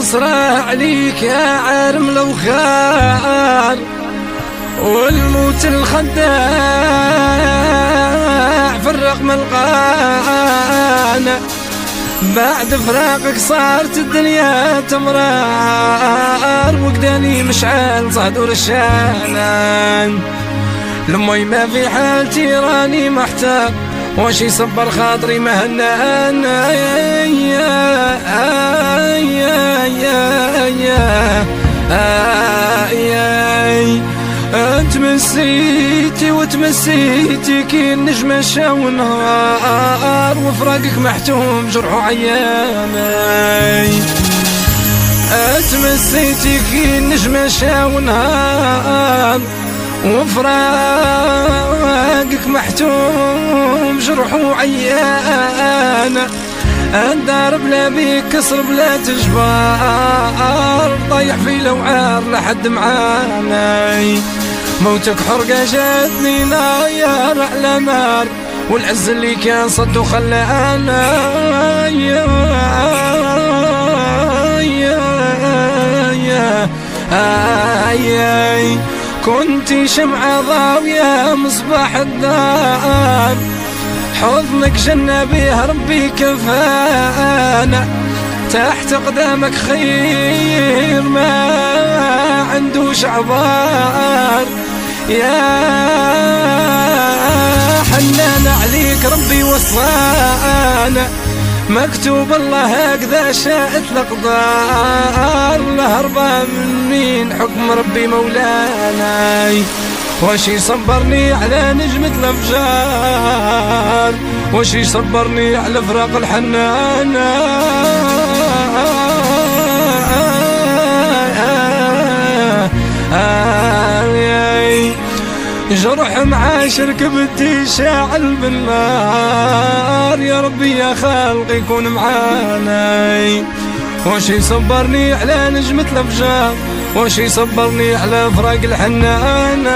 حسرة عليك يا عارم لو خار، والموت الخداع فرق ملقانا. بعد فراقك صارت الدنيا تمرار، وقداني مشعل صهدور الشانان. لمي ما في حالتي راني محتار، واش يصبر خاطري مهنان. تمسيتي وتمسيتي كي النجمة شاو نهار، وفراقك محتوم جرح عياني. تمسيتي كي النجمة شاو نهار، وفراقك محتوم جرح عيانة. الدار بلا بيك كسر بلا تجبار، طايح في لوعار لحد معاني. موتك حرقة جاتني ناير على نار، والعز اللي كان صد وخلانا. كنتي شمعة ضاوية مصباح الدار، حضنك جنة بيه ربي كفانا. تحت قدامك خير ما عندوش عبار، يا حنان عليك ربي وصانا. مكتوب الله هكذا شاءت الأقدار، لهربا من مين حكم ربي مولانا. واش يصبرني على نجمة الأفجار، واش يصبرني على فراق الحنان. جرح معاشر كبدي شاعل بالنار، يا ربي يا خالق يكون معانا. واش يصبرني على نجمة الأفجار، واش يصبرني على فراق الحنان.